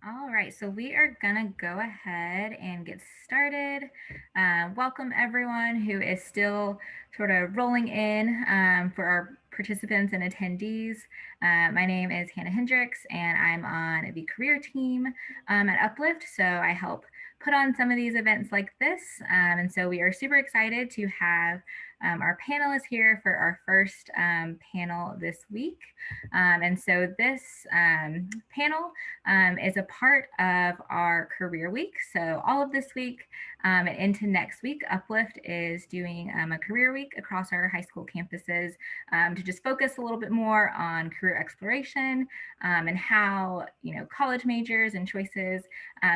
All right, so we are gonna go ahead and get started. Welcome everyone who is still sort of rolling in for our participants and attendees. My name is Hannah Hendricks and I'm on the career team at Uplift. So I help put on some of these events like this. And so we are super excited to have our panelists here for our first panel this week. And so this panel is a part of our career week. So all of this week and into next week, Uplift is doing a career week across our high school campuses to just focus a little bit more on career exploration and how, college majors and choices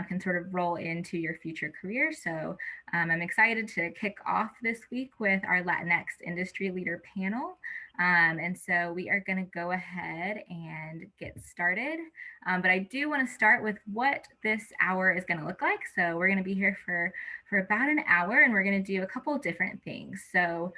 can sort of roll into your future career. So I'm excited to kick off this week with our Latinx industry leader panel. And so we are going to go ahead and get started. But I do want to start with what this hour is going to look like. So we're going to be here for about an hour and we're going to do a couple of different things. So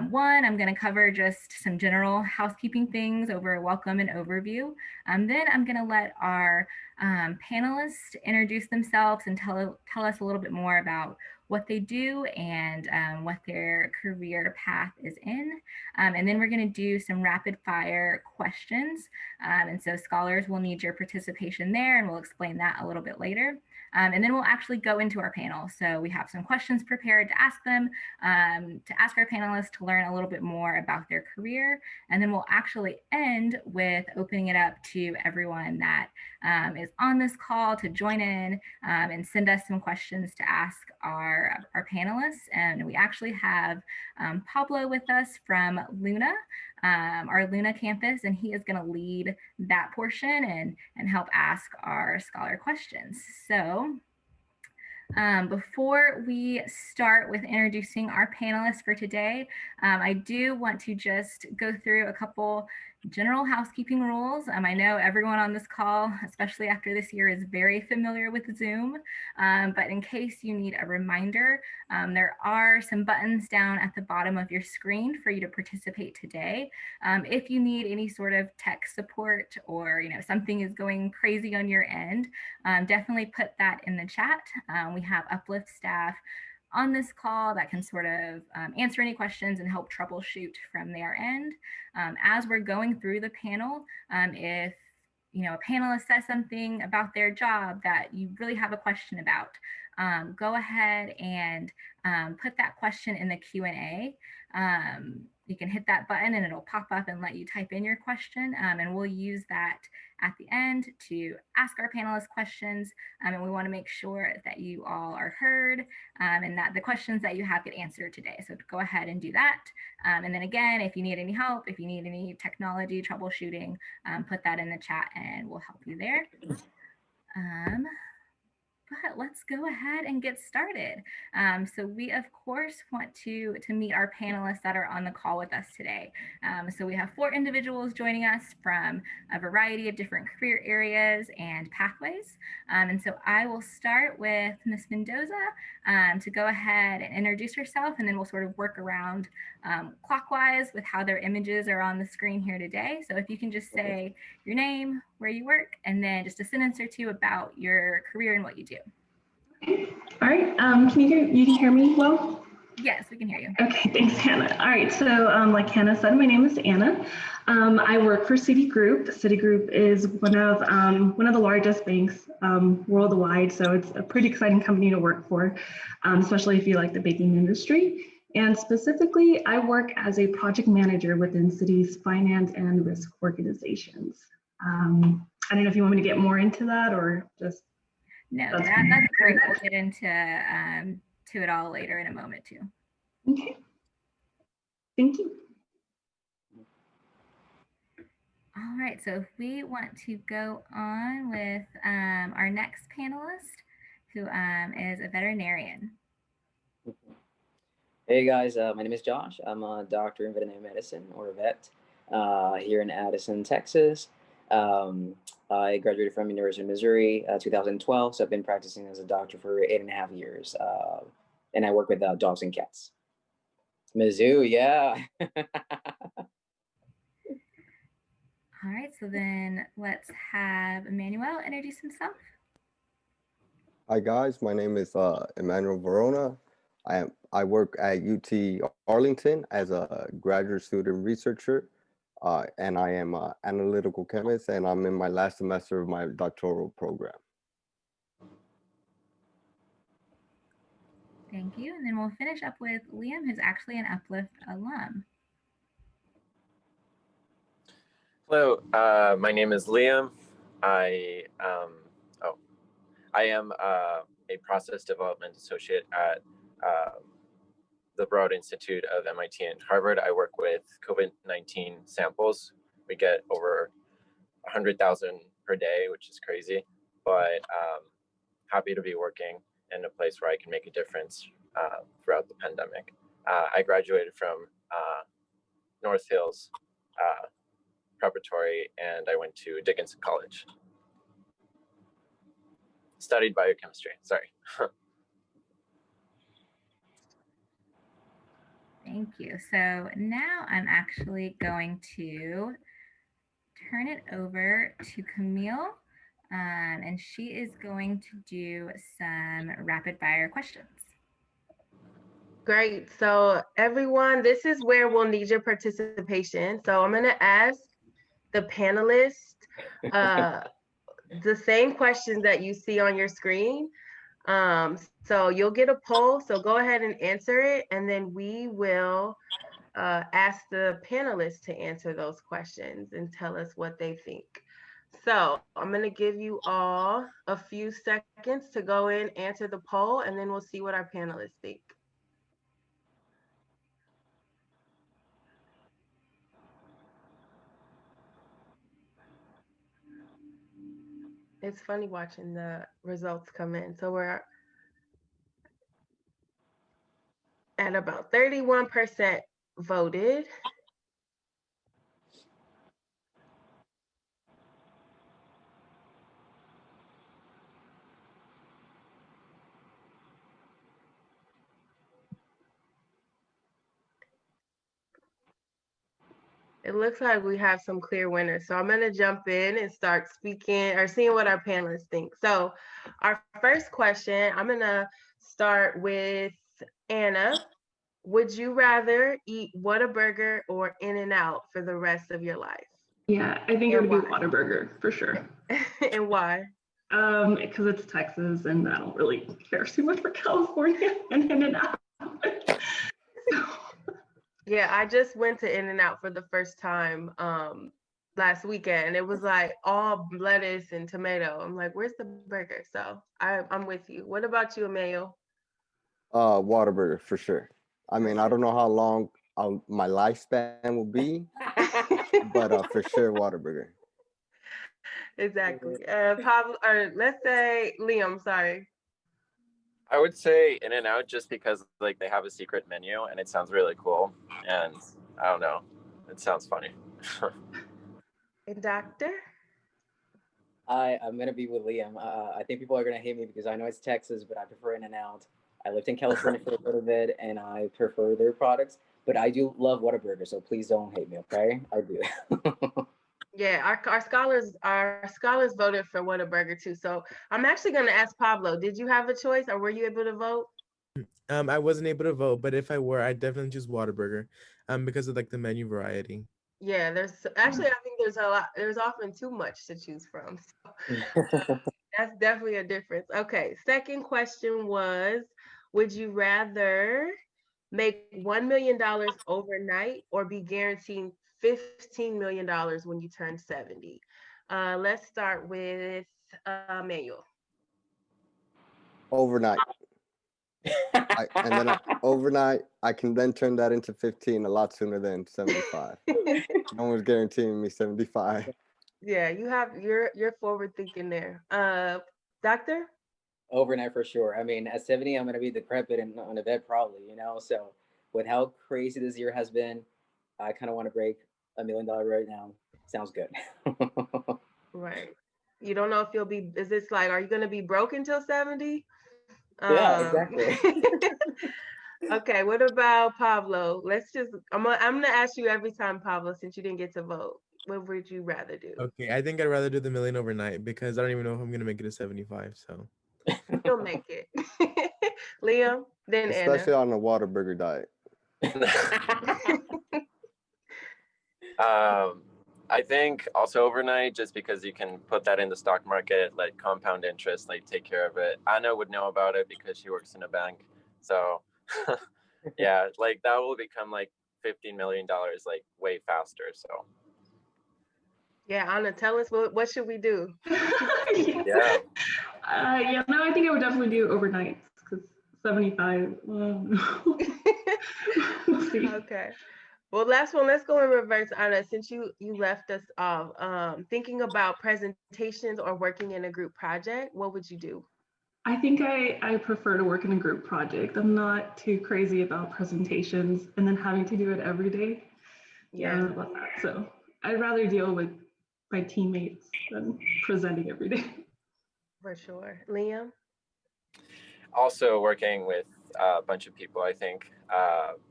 one, I'm going to cover just some general housekeeping things over welcome and overview. Then I'm going to let our panelists introduce themselves and tell us a little bit more about what they do and what their career path is in. And then we're going to do some rapid fire questions. And so scholars will need your participation there, and we'll explain that a little bit later. And then we'll actually go into our panel. So we have some questions prepared to ask them, to ask our panelists to learn a little bit more about their career. And then we'll actually end with opening it up to everyone that is on this call to join in and send us some questions to ask our panelists. And we actually have Pablo with us from Luna, our Luna campus, and he is going to lead that portion and help ask our scholar questions. So before we start with introducing our panelists for today, I do want to just go through a couple general housekeeping rules. I know everyone on this call, especially after this year, is very familiar with Zoom, but in case you need a reminder, there are some buttons down at the bottom of your screen for you to participate today. If you need any sort of tech support or something is going crazy on your end, definitely put that in the chat. We have Uplift staff on this call that can sort of answer any questions and help troubleshoot from their end. As we're going through the panel, if a panelist says something about their job that you really have a question about, go ahead and put that question in the Q&A. You can hit that button and it'll pop up and let you type in your question, and we'll use that at the end to ask our panelists questions, and we want to make sure that you all are heard and that the questions that you have get answered today. So go ahead and do that. And then again, if you need any help, if you need any technology troubleshooting, put that in the chat and we'll help you there. But let's go ahead and get started. So we, of course, want to meet our panelists that are on the call with us today. So we have 4 individuals joining us from a variety of different career areas and pathways. And so I will start with Ms. Mendoza to go ahead and introduce herself, and then we'll sort of work around clockwise with how their images are on the screen here today. So if you can just say your name, where you work, and then just a sentence or two about your career and what you do. All right, can you hear me well? Yes, we can hear you. Okay, thanks, Hannah. All right, so like Hannah said, my name is Anna. I work for Citigroup. Citigroup is one of the largest banks worldwide, so it's a pretty exciting company to work for, especially if you like the banking industry. And specifically, I work as a project manager within Citi's finance and risk organizations. I don't know if you want me to get more into that or just. No, that's great. We'll get into to it all later in a moment too. Okay. Thank you. All right, so if we want to go on with our next panelist, who is a veterinarian. Hey guys, my name is Josh. I'm a doctor in veterinary medicine, or a vet, here in Addison, Texas. I graduated from University of Missouri 2012, so I've been practicing as a doctor for 8.5 years, and I work with dogs and cats. Mizzou, yeah. All right, so then let's have Emmanuel introduce himself. Hi guys, my name is Emmanuel Verona. I work at UT Arlington as a graduate student researcher, and I am an analytical chemist, and I'm in my last semester of my doctoral program. Thank you. And then we'll finish up with Liam, who's actually an Uplift alum. Hello, my name is Liam. I am a process development associate at the Broad Institute of MIT and Harvard. I work with COVID-19 samples. We get over 100,000 per day, which is crazy, but happy to be working in a place where I can make a difference throughout the pandemic. I graduated from North Hills Preparatory, and I went to Dickinson College. Studied biochemistry, sorry. Thank you. So now I'm actually going to turn it over to Camille, and she is going to do some rapid fire questions. Great. So everyone, this is where we'll need your participation. So I'm going to ask the panelists the same questions that you see on your screen. So you'll get a poll. So go ahead and answer it, and then we will ask the panelists to answer those questions and tell us what they think. So I'm going to give you all a few seconds to go in, answer the poll, and then we'll see what our panelists think. It's funny watching the results come in. So we're at about 31% voted. It looks like we have some clear winners. So I'm going to jump in and start speaking or seeing what our panelists think. So our first question, I'm going to start with Anna. Would you rather eat Whataburger or In-N-Out for the rest of your life? Yeah, I think it would be Whataburger for sure. And why? Because it's Texas and I don't really care too much for California and In-N-Out. Yeah, I just went to In-N-Out for the first time last weekend, and it was like all lettuce and tomato. I'm like, where's the burger? So I'm with you. What about you, Emmanuel? Whataburger for sure. I mean, I don't know how long my lifespan will be, but for sure Whataburger. Exactly. Pablo, or let's say Liam, sorry. I would say In-N-Out just because like they have a secret menu and it sounds really cool, and I don't know, it sounds funny. And Doctor? I'm gonna be with Liam. I think people are gonna hate me because I know it's Texas, but I prefer In-N-Out. I lived in California for a little bit, and I prefer their products. But I do love Whataburger, so please don't hate me, okay? I do. Yeah, our scholars voted for Whataburger too. So I'm actually going to ask Pablo, did you have a choice or were you able to vote? I wasn't able to vote, but if I were, I'd definitely choose Whataburger, because of like the menu variety. Yeah, there's actually, I think there's often too much to choose from. So, that's definitely a difference. Okay, second question was, would you rather make $1 million overnight or be guaranteed $15 million when you turn 70? Let's start with Manuel. Overnight. Overnight, I can then turn that into 15 a lot sooner than 75. No one's guaranteeing me 75. Yeah, you're forward thinking there. Doctor? Overnight for sure. I mean, at 70, I'm gonna be decrepit and on a bed probably, you know. So with how crazy this year has been, I kind of want to break $1 million right now. Sounds good. Right. You don't know if you'll be, is this like, are you going to be broke until 70? Yeah, exactly. Okay, what about Pablo? I'm gonna ask you every time, Pablo, since you didn't get to vote. What would you rather do? Okay, I think I'd rather do the million overnight because I don't even know if I'm gonna make it to 75. So You'll make it. Liam, then Especially Anna. on the Whataburger diet. I think also overnight, just because you can put that in the stock market, like compound interest, like take care of it. Anna would know about it because she works in a bank. So yeah, like that will become like $15 million like way faster. So Yeah, Anna, tell us what should we do? yeah. Yeah, no, I think I would definitely do overnights because 75. We'll see. Okay. Well, last one, let's go in reverse, Anna, since you left us off. Thinking about presentations or working in a group project, what would you do? I think I prefer to work in a group project. I'm not too crazy about presentations and then having to do it every day. Yeah, I don't know about that. So I'd rather deal with my teammates than presenting every day. For sure. Liam? Also working with a bunch of people, I think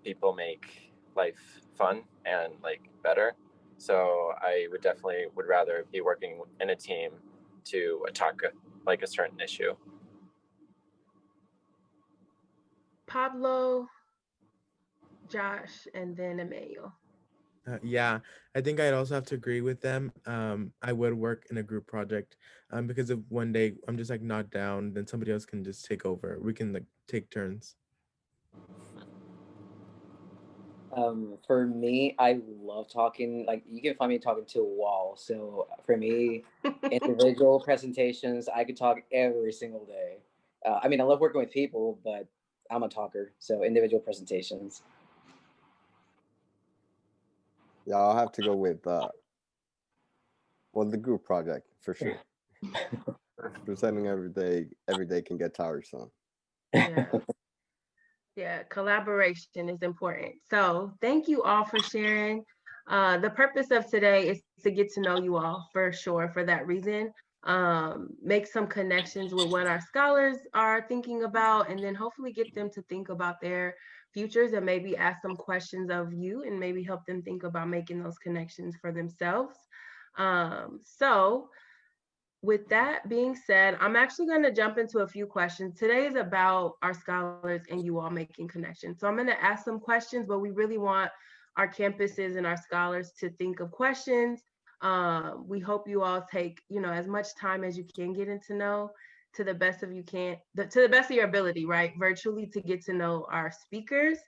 people make life fun and like better. So I would definitely would rather be working in a team to attack like a certain issue. Pablo, Josh, and then Emmanuel. Yeah, I think I'd also have to agree with them. I would work in a group project, because if one day I'm just like not down, then somebody else can just take over. We can like take turns. For me, I love talking. Like you can find me talking to a wall. So for me, individual presentations, I could talk every single day. I mean, I love working with people, but I'm a talker. So individual presentations. Yeah, I'll have to go with the group project for sure. Presenting every day can get tiresome. Yeah. Yeah, collaboration is important. So thank you all for sharing. The purpose of today is to get to know you all for sure. For that reason, make some connections with what our scholars are thinking about, and then hopefully get them to think about their futures and maybe ask some questions of you and maybe help them think about making those connections for themselves. So with that being said, I'm actually going to jump into a few questions. Today is about our scholars and you all making connections. So I'm going to ask some questions, but we really want our campuses and our scholars to think of questions. We hope you all take, as much time as you can getting to know to the best of to the best of your ability, right? Virtually to get to know our speakers.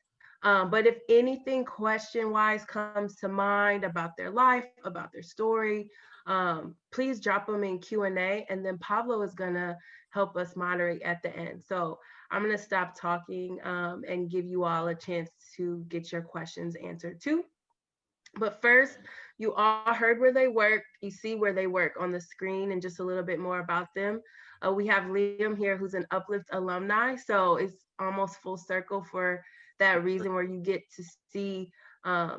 But if anything question-wise comes to mind about their life, about their story, please drop them in Q&A, and then Pablo is gonna help us moderate at the end. So I'm gonna stop talking and give you all a chance to get your questions answered too. But first, you all heard where they work. You see where they work on the screen and just a little bit more about them. We have Liam here, who's an Uplift alumni. So it's almost full circle for that reason where you get to see,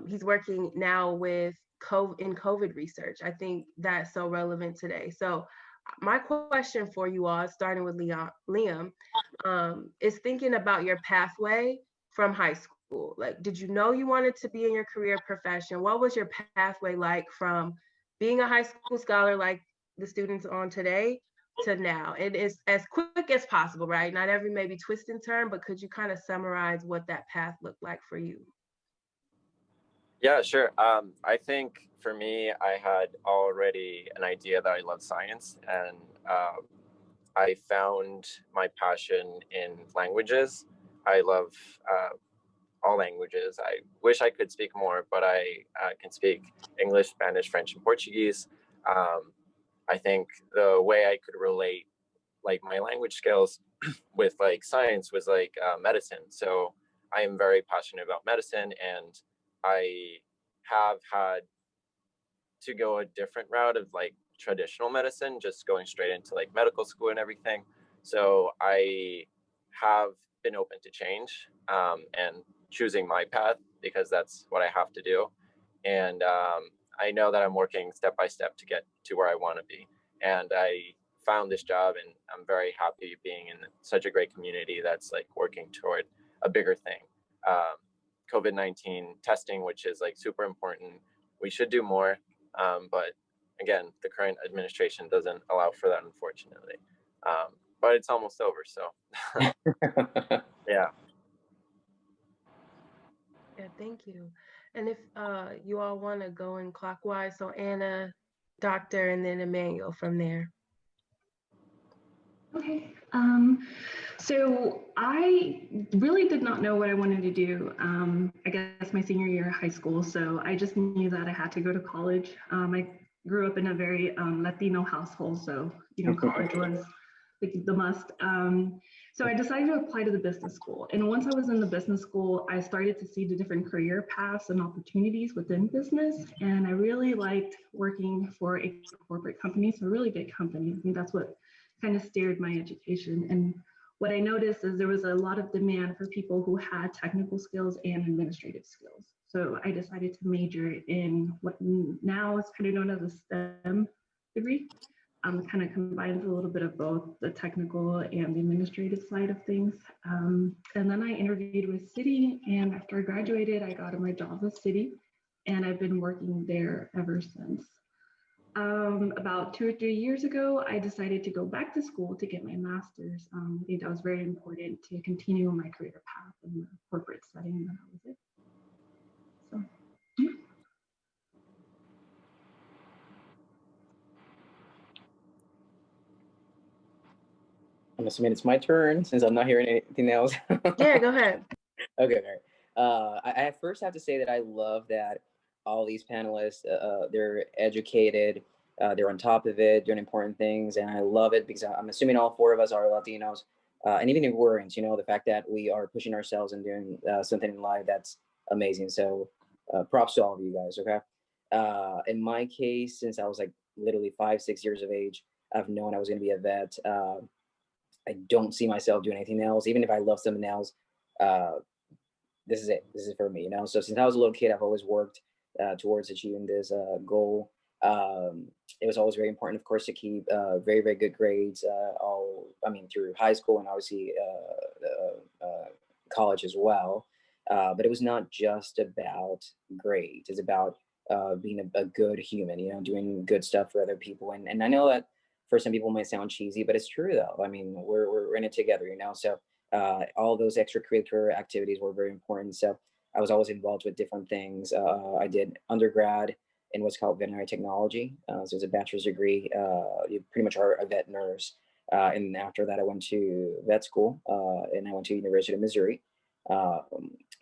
he's working now with COVID research. I think that's so relevant today. So my question for you all, starting with Liam, is thinking about your pathway from high school. Like, did you know you wanted to be in your career profession? What was your pathway like from being a high school scholar like the students on today to now? It is as quick as possible, right? Not every maybe twist and turn, but could you kind of summarize what that path looked like for you? Yeah, sure. I think for me, I had already an idea that I love science, and I found my passion in languages. I love all languages. I wish I could speak more, but I can speak English, Spanish, French, and Portuguese. I think the way I could relate like my language skills with like science was like medicine. So I am very passionate about medicine, and I have had to go a different route of like traditional medicine, just going straight into like medical school and everything. So I have been open to change and choosing my path because that's what I have to do. And I know that I'm working step by step to get to where I want to be. And I found this job, and I'm very happy being in such a great community that's like working toward a bigger thing. COVID-19 testing, which is like super important. We should do more. But again, the current administration doesn't allow for that, unfortunately. but it's almost over. So yeah. Yeah, thank you. And if you all want to go in clockwise, so Anna, Doctor, and then Emmanuel from there. Okay. So I really did not know what I wanted to do, I guess my senior year of high school. So I just knew that I had to go to college. I grew up in a very Latino household. So, college was the must. So I decided to apply to the business school. And once I was in the business school, I started to see the different career paths and opportunities within business. And I really liked working for a corporate company, so a really big company. I think that's what kind of steered my education. And what I noticed is there was a lot of demand for people who had technical skills and administrative skills. So I decided to major in what now is kind of known as a STEM degree. Kind of combines a little bit of both the technical and the administrative side of things. And then I interviewed with Citi, and after I graduated, I got my job with Citi, and I've been working there ever since. About 2 or 3 years ago, I decided to go back to school to get my master's. I think that was very important to continue my career path in the corporate setting that I was in. So, yeah. I'm assuming it's my turn since I'm not hearing anything else. Yeah, go ahead. Okay. I first have to say that I love that all these panelists, they're educated, they're on top of it, doing important things, and I love it because I'm assuming all four of us are Latinos, and even if we weren't, the fact that we are pushing ourselves and doing something in life, that's amazing. So props to all of you guys. Okay. In my case, since I was like literally 5, 6 years of age, I've known I was going to be a vet. I don't see myself doing anything else, even if I love something else. Uh, this is it. This is for me, So since I was a little kid, I've always worked towards achieving this goal. It was always very important, of course, to keep very, very good grades. Through high school and obviously college as well. But it was not just about grades. It's about being a good human, doing good stuff for other people. And I know that for some people might sound cheesy, but it's true though. I mean, we're in it together, So all those extracurricular activities were very important. So I was always involved with different things. I did undergrad in what's called veterinary technology. So it's a bachelor's degree. You pretty much are a vet nurse. And after that, I went to vet school and I went to University of Missouri.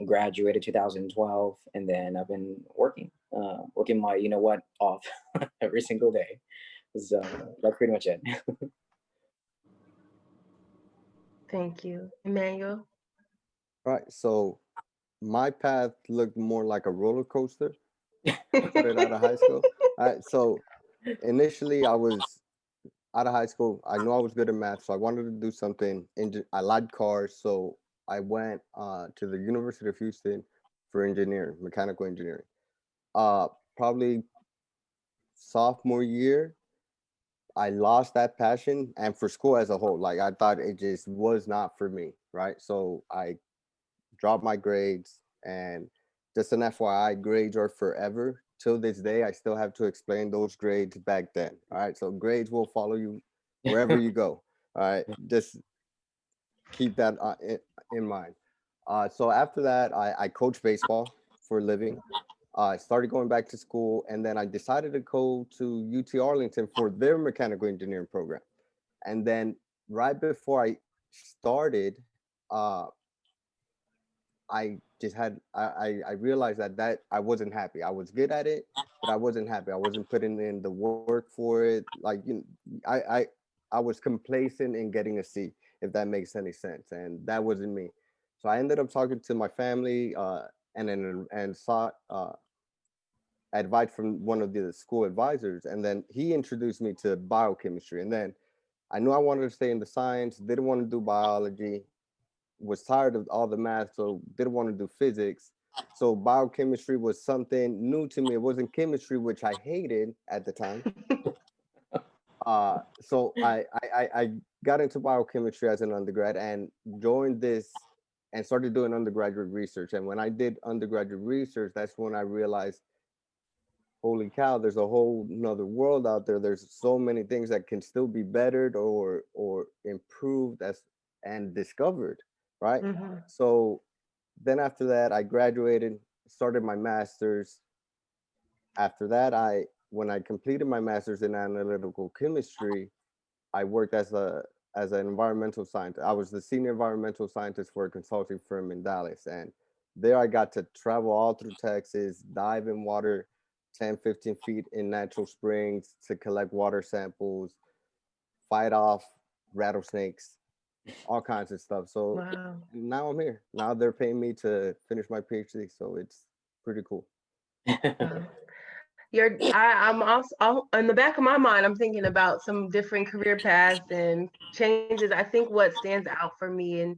Graduated 2012, and then I've been working my off every single day. So that's pretty much it. Thank you. Emmanuel? Right. So my path looked more like a roller coaster started out of high school. All right. So initially, I was out of high school. I knew I was good at math, so I wanted to do something. I liked cars, so I went to the University of Houston for engineering, mechanical engineering. Probably sophomore year, I lost that passion, and for school as a whole, like I thought it just was not for me, right? So I dropped my grades, and just an FYI, grades are forever. Till this day, I still have to explain those grades back then. All right, so grades will follow you wherever you go. All right, just keep that in mind. So after that, I coach baseball for a living. I started going back to school, and then I decided to go to UT Arlington for their mechanical engineering program. And then right before I started, uh, I just had I realized that I wasn't happy. I was good at it, but I wasn't happy. I wasn't putting in the work for it. Like I was complacent in getting a C, if that makes any sense, and that wasn't me. So I ended up talking to my family, and sought advice from one of the school advisors, and then he introduced me to biochemistry. And then I knew I wanted to stay in the science, didn't want to do biology, was tired of all the math, so didn't want to do physics. So biochemistry was something new to me. It wasn't chemistry, which I hated at the time. So I got into biochemistry as an undergrad and joined this and started doing undergraduate research. And when I did undergraduate research, that's when I realized, holy cow, there's a whole nother world out there. There's so many things that can still be bettered or improved as and discovered, right? Mm-hmm. So then after that, I graduated, started my master's. After that, when I completed my master's in analytical chemistry, I worked as an environmental scientist. I was the senior environmental scientist for a consulting firm in Dallas. And there I got to travel all through Texas, dive in water 10, 15 feet in natural springs to collect water samples, fight off rattlesnakes, all kinds of stuff. So Wow. now I'm here. Now they're paying me to finish my PhD. So it's pretty cool. Wow. I'm also in the back of my mind, I'm thinking about some different career paths and changes. I think what stands out for me, and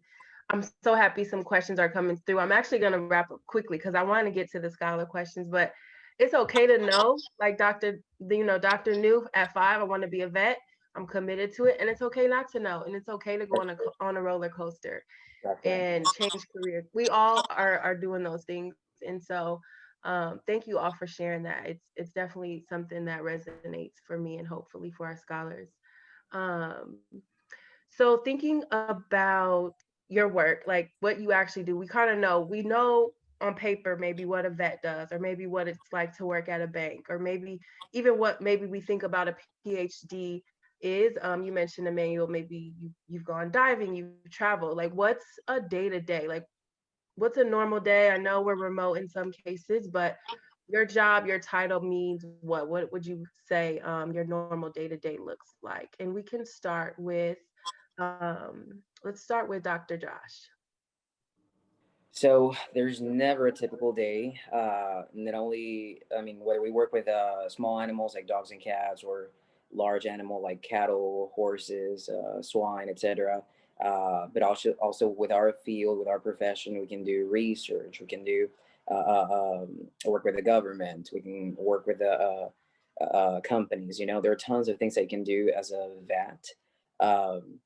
I'm so happy some questions are coming through. I'm actually going to wrap up quickly because I want to get to the scholar questions, but it's okay to know, like Dr. New at 5, I want to be a vet. I'm committed to it, and it's okay not to know, and it's okay to go on a roller coaster Exactly. and change careers. We all are doing those things, and so thank you all for sharing that. It's definitely something that resonates for me and hopefully for our scholars. Um, so thinking about your work, like what you actually do, we know on paper maybe what a vet does, or maybe what it's like to work at a bank, or maybe even what maybe we think about a PhD is. You mentioned, Emmanuel, maybe you've gone diving, you've traveled. Like, what's a day to day? Like, what's a normal day? I know we're remote in some cases, but your job, your title means what? What would you say your normal day to day looks like? And we can start with, let's start with Dr. Josh. So there's never a typical day. Not only, I mean, whether we work with small animals like dogs and cats, or large animal like cattle, horses, swine, etc. But also with our field, with our profession, we can do research. We can do work with the government. We can work with the companies. You know, there are tons of things that you can do as a vet. Um,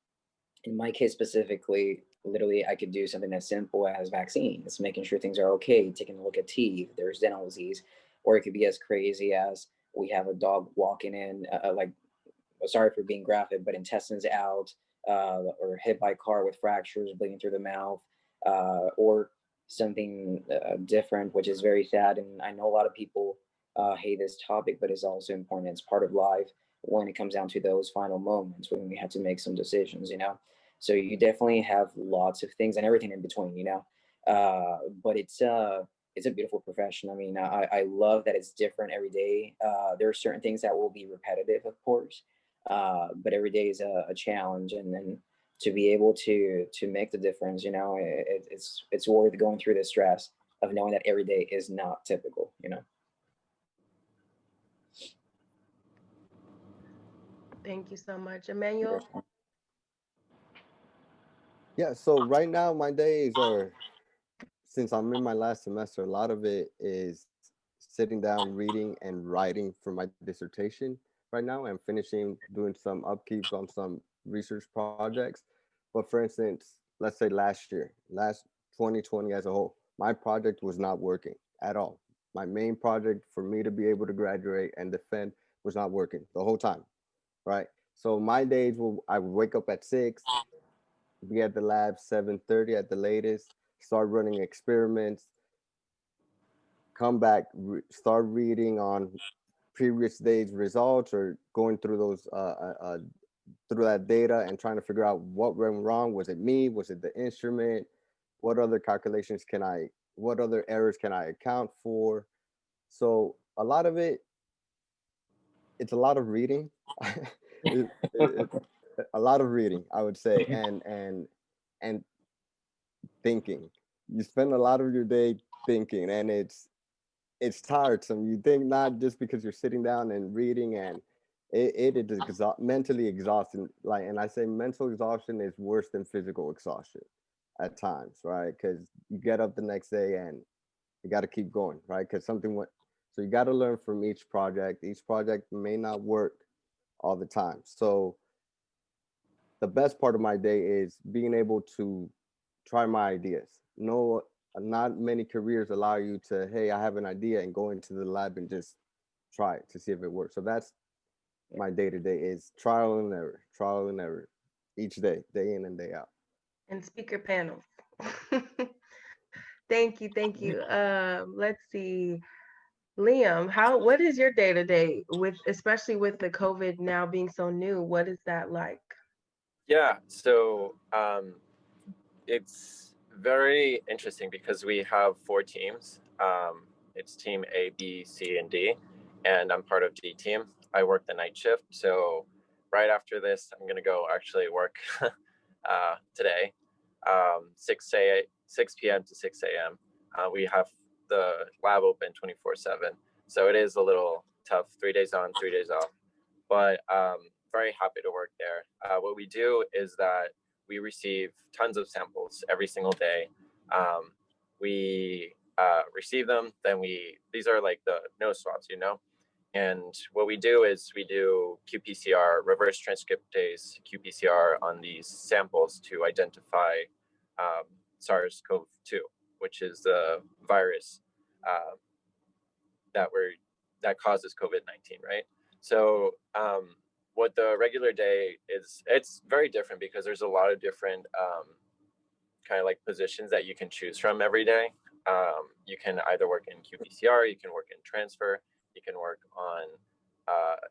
in my case specifically, literally I could do something as simple as vaccines, making sure things are okay, taking a look at teeth, there's dental disease, or it could be as crazy as we have a dog walking in, like, sorry for being graphic, but intestines out, or hit by a car with fractures, bleeding through the mouth, or something different, which is very sad. And I know a lot of people hate this topic, but it's also important. It's part of life when it comes down to those final moments when we have to make some decisions, you know? So you definitely have lots of things and everything in between, you know? But it's a beautiful profession. I mean, I love that it's different every day. There are certain things that will be repetitive, of course, but every day is a challenge, and then to be able to make the difference, you know, it's worth going through the stress of knowing that every day is not typical, you know. Thank you so much. Emmanuel? Yeah, so right now my days are, since I'm in my last semester, a lot of it is sitting down, reading, and writing for my dissertation right now. I'm finishing doing some upkeep on some research projects. But for instance, let's say last 2020 as a whole, my project was not working at all. My main project for me to be able to graduate and defend was not working the whole time, right? So my days will, I would wake up at 6, be at the lab 7:30 at the latest, start running experiments, come back, start reading on previous days results, or going through those through that data and trying to figure out what went wrong. Was it me? Was it the instrument? What other calculations can I, what other errors can I account for? So a lot of it, it's a lot of reading. It's a lot of reading, I would say, and thinking. You spend a lot of your day thinking, and it's tiresome. You think not just because you're sitting down and reading, and it is mentally exhausting. Like, and I say mental exhaustion is worse than physical exhaustion at times, right? Because you get up the next day and you got to keep going, right? Because something went. So you got to learn from each project. Each project may not work all the time. So the best part of my day is being able to try my ideas. No, not many careers allow you to, hey, I have an idea, and go into the lab and just try it to see if it works. So that's my day to day is trial and error each day in and day out. And speaker panels. Thank you, thank you. Let's see. Liam, what is your day to day with, especially with the COVID now being so new? What is that like? Yeah, so it's very interesting because we have 4 teams. It's team A, B, C, and D, and I'm part of D team. I work the night shift, so right after this, I'm gonna go actually work today, 6 p.m. to 6 a.m. We have the lab open 24/7, so it is a little tough. 3 days on, 3 days off, but very happy to work there. What we do is that we receive tons of samples every single day. We receive them, then these are like the nose swabs, and what we do is we do qPCR, reverse transcriptase qPCR on these samples to identify SARS-CoV-2, which is the virus that causes COVID-19, right? So what the regular day is, it's very different because there's a lot of different kind of like positions that you can choose from every day. You can either work in qPCR, you can work in transfer, you can work on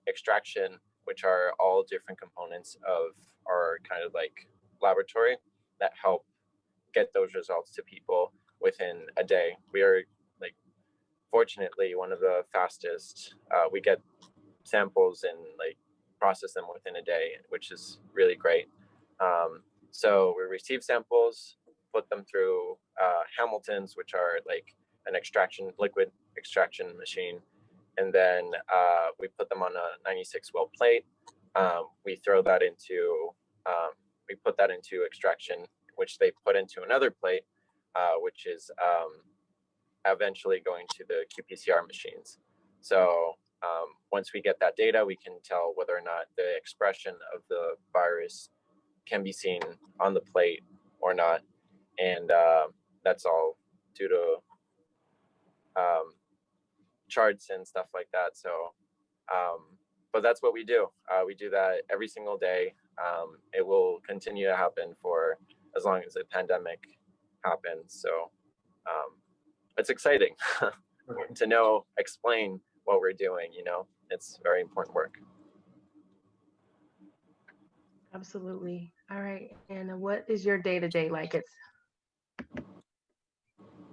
extraction, which are all different components of our kind of like laboratory that help get those results to people within a day. We are like fortunately one of the fastest. We get samples and like process them within a day, which is really great. So we receive samples, put them through Hamiltons, which are like an liquid extraction machine, and then we put them on a 96 well plate. We throw that into we put that into extraction, which they put into another plate, which is eventually going to the qPCR machines. So once we get that data, we can tell whether or not the expression of the virus can be seen on the plate or not. And that's all due to charts and stuff like that. So, but that's what we do. We do that every single day. It will continue to happen for as long as the pandemic happens. So it's exciting to explain what we're doing, it's very important work. Absolutely. All right, Anna, what is your day to day like?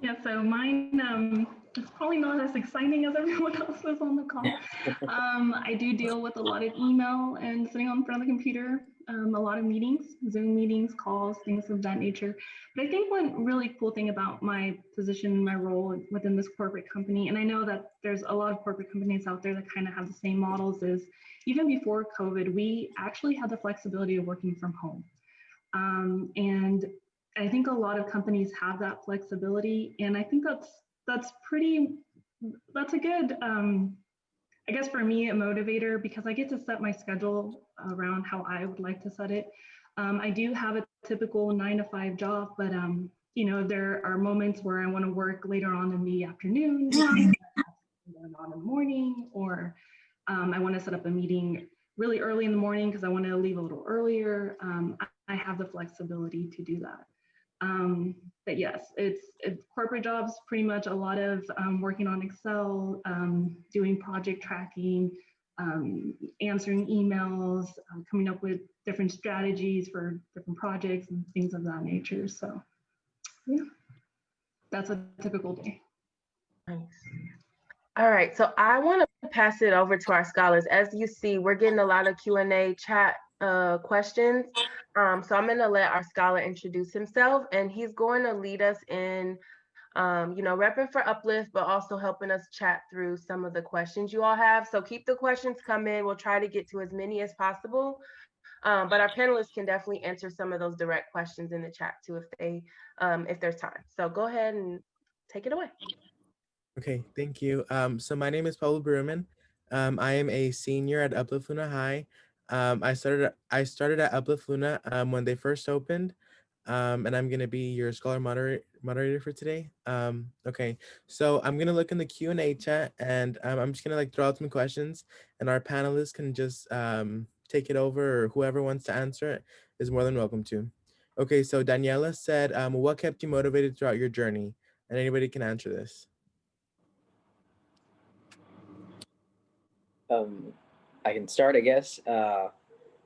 Yeah, so mine is probably not as exciting as everyone else's on the call. I do deal with a lot of email and sitting on front of the computer, a lot of meetings, Zoom meetings, calls, things of that nature. But I think one really cool thing about my position, my role within this corporate company, and I know that there's a lot of corporate companies out there that kind of have the same models, is even before COVID, we actually had the flexibility of working from home. And I think a lot of companies have that flexibility, and I think that's a good, I guess for me, a motivator, because I get to set my schedule around how I would like to set it. I do have a typical 9-to-5 job, but there are moments where I want to work later on in the afternoon, on in the morning, or I want to set up a meeting really early in the morning because I want to leave a little earlier. I have the flexibility to do that. But yes, it's corporate jobs, pretty much a lot of working on Excel, doing project tracking, answering emails, coming up with different strategies for different projects and things of that nature. So yeah, that's a typical day. Nice. All right, so I want to pass it over to our scholars. As you see, we're getting a lot of Q&A chat questions. So I'm going to let our scholar introduce himself, and he's going to lead us in, repping for Uplift, but also helping us chat through some of the questions you all have. So keep the questions coming. We'll try to get to as many as possible. But our panelists can definitely answer some of those direct questions in the chat too, if there's time. So go ahead and take it away. Okay, thank you. So my name is Pablo Brumen. I am a senior at Uplift Luna High. I started at Uplift Luna when they first opened. and I'm gonna be your scholar moderator for today. Okay, so I'm gonna look in the Q&A chat, and I'm just gonna like throw out some questions, and our panelists can just take it over, or whoever wants to answer it is more than welcome to. Okay, so Daniela said, what kept you motivated throughout your journey? And anybody can answer this. I can start, I guess.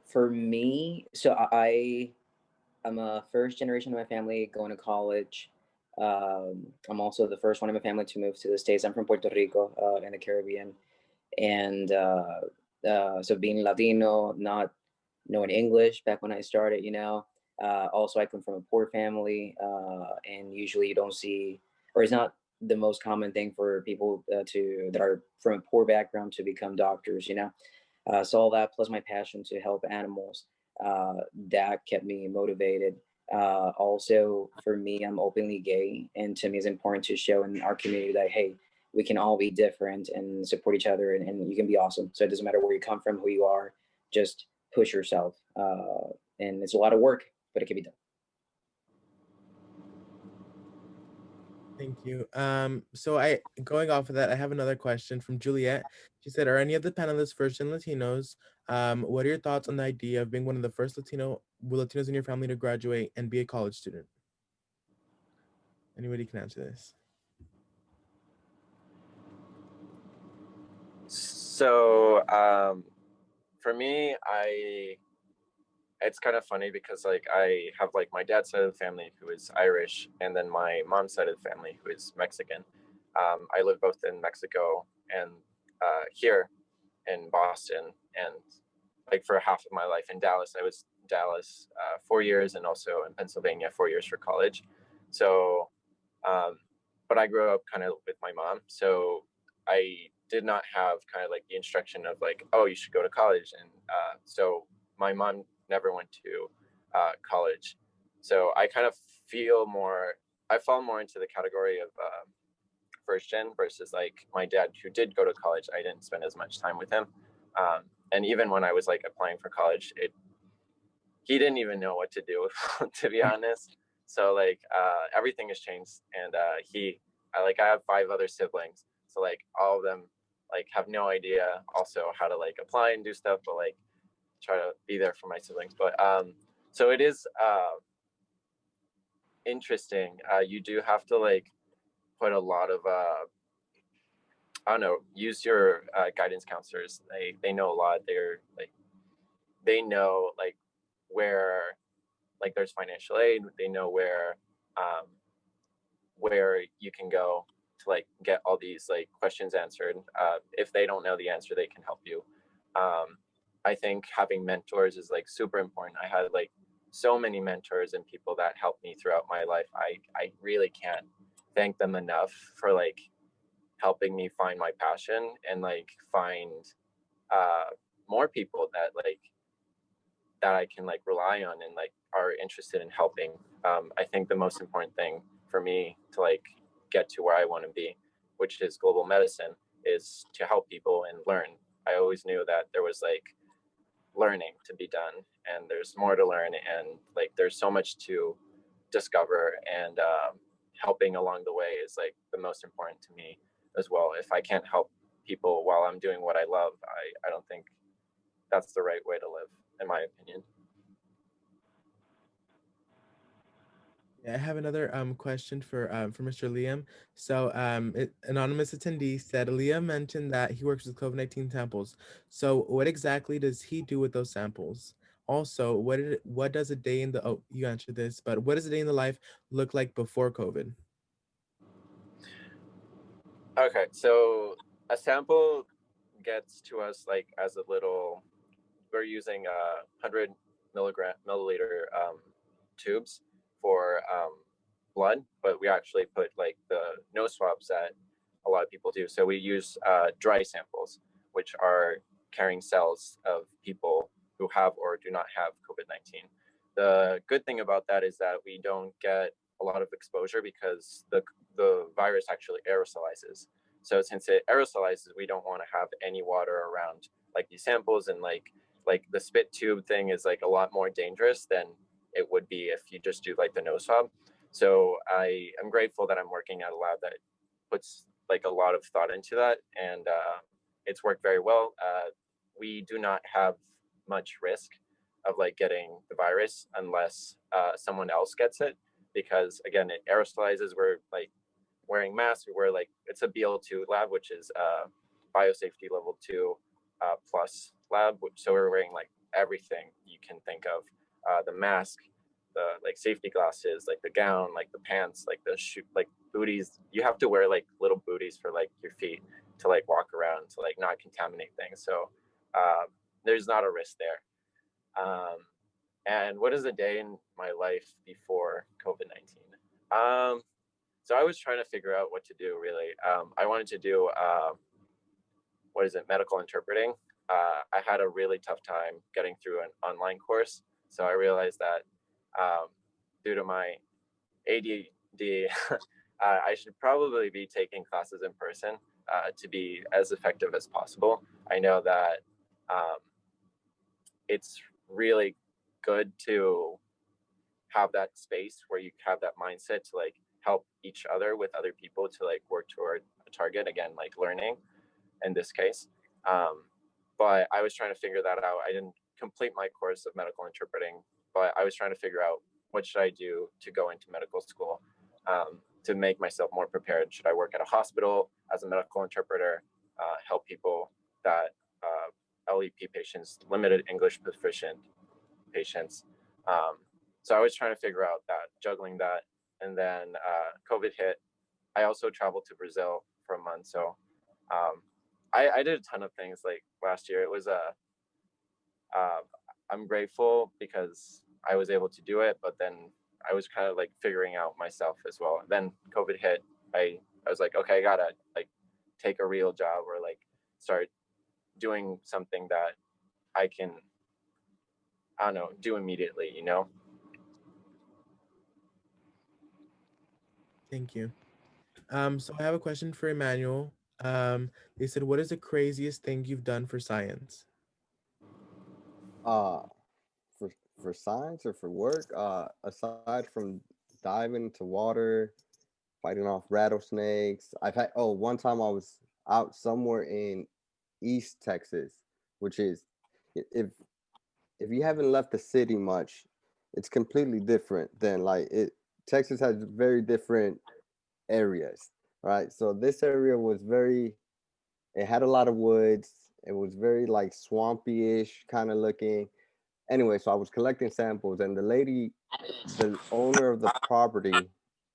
For me, so I'm a first generation of my family going to college. I'm also the first one in my family to move to the States. I'm from Puerto Rico, in the Caribbean. And so being Latino, not knowing English back when I started, also I come from a poor family, and usually you don't see, or it's not the most common thing for people that are from a poor background to become doctors, so all that plus my passion to help animals, that kept me motivated. Also, for me, I'm openly gay, and to me, it's important to show in our community that hey, we can all be different and support each other, and you can be awesome. So it doesn't matter where you come from, who you are, just push yourself. And it's a lot of work, but it can be done. Thank you. So going off of that, I have another question from Juliet. She said, "Are any of the panelists first-gen Latinos? What are your thoughts on the idea of being one of the first Latinos in your family to graduate and be a college student?" Anybody can answer this. So for me, it's kind of funny because like I have like my dad's side of the family who is Irish, and then my mom's side of the family who is Mexican. I live both in Mexico and here in Boston, and like for half of my life in Dallas. I was in Dallas 4 years, and also in Pennsylvania 4 years for college. So, but I grew up kind of with my mom, so I did not have kind of like the instruction of like, oh, you should go to college, and so my mom never went to college. So I kind of I fall more into the category of first gen versus like my dad who did go to college. I didn't spend as much time with him. And even when I was like applying for college, he didn't even know what to do, to be honest. So like everything has changed, and I have 5 other siblings, so like all of them like have no idea also how to like apply and do stuff, but like try to be there for my siblings. But so it is interesting. You do have to like put a lot of I don't know, use your guidance counselors. They know a lot. They know like where like there's financial aid. They know where you can go to like get all these like questions answered. If they don't know the answer, they can help you. I think having mentors is like super important. I had like so many mentors and people that helped me throughout my life. I really can't thank them enough for like helping me find my passion and like find more people that I can like rely on and like are interested in helping. I think the most important thing for me to like get to where I want to be, which is global medicine, is to help people and learn. I always knew that there was like learning to be done, and there's more to learn, and like there's so much to discover, and helping along the way is like the most important to me as well. If I can't help people while I'm doing what I love, I don't think that's the right way to live, in my opinion. Yeah, I have another question for Mr. Liam. So anonymous attendee said Liam mentioned that he works with COVID-19 samples. So what exactly does he do with those samples? Also, what does a day in the you answered this, but what does a day in the life look like before COVID? Okay, so a sample gets to us like as a little. We're using 100 milliliter tubes for blood, but we actually put like the nose swabs that a lot of people do. So we use dry samples, which are carrying cells of people who have or do not have COVID-19. The good thing about that is that we don't get a lot of exposure because the virus actually aerosolizes. So since it aerosolizes, we don't want to have any water around like these samples, and like the spit tube thing is like a lot more dangerous than it would be if you just do like the nose swab. So I am grateful that I'm working at a lab that puts like a lot of thought into that, and it's worked very well. We do not have much risk of like getting the virus unless someone else gets it, because again, it aerosolizes. We're like wearing masks. We wear like, it's a BL2 lab, which is biosafety level 2 plus lab. So we're wearing like everything you can think of, the mask, the like safety glasses, like the gown, like the pants, like the shoe, like booties. You have to wear like little booties for like your feet to like walk around to like not contaminate things. So there's not a risk there. And what is a day in my life before COVID-19? So I was trying to figure out what to do really. I wanted to do, medical interpreting. I had a really tough time getting through an online course. So I realized that due to my ADD, I should probably be taking classes in person to be as effective as possible. I know that it's really good to have that space where you have that mindset to like help each other with other people to like work toward a target, again, like learning in this case. But I was trying to figure that out. I didn't complete my course of medical interpreting, but I was trying to figure out what should I do to go into medical school to make myself more prepared. Should I work at a hospital as a medical interpreter, help people that LEP patients, limited English proficient patients. So I was trying to figure out that, juggling that. And then COVID hit. I also traveled to Brazil for a month. So I did a ton of things like last year. It was I'm grateful because I was able to do it, but then I was kind of like figuring out myself as well. And then COVID hit. I was like, okay, I gotta like take a real job or like start doing something that I can, I don't know, do immediately, you know? Thank you. So I have a question for Emmanuel. They said, what is the craziest thing you've done for science? Uh, for for science or for work, aside from diving into water, fighting off rattlesnakes, I've had, oh, one time I was out somewhere in East Texas, which is, if you haven't left the city much, it's completely different than like it. Texas has very different areas, right? So this area was very, it had a lot of woods. It was very like swampy-ish kind of looking. Anyway, so I was collecting samples, and the lady, the owner of the property,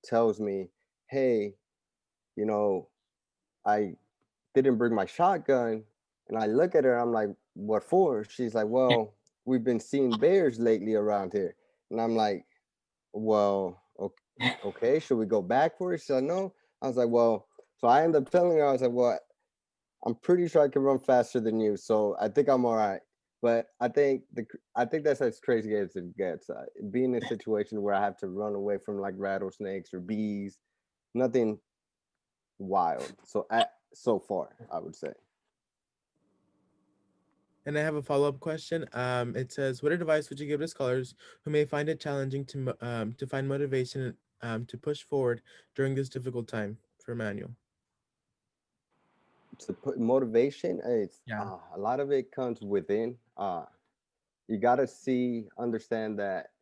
tells me, "Hey, you know, I didn't bring my shotgun." And I look at her, I'm like, "What for?" She's like, "Well, we've been seeing bears lately around here." And I'm like, "Well, okay, should we go back for it?" She said, "No." I was like, "Well," so I ended up telling her, I was like, "Well, I'm pretty sure I can run faster than you, so I think I'm all right." But I think that's as crazy as it gets. Being in a situation where I have to run away from like rattlesnakes or bees, nothing wild. So far, I would say. And I have a follow-up question. It says, what advice would you give to scholars who may find it challenging to find motivation to push forward during this difficult time, for Emmanuel? To put motivation, it's Yeah. a lot of it comes within. You got to understand that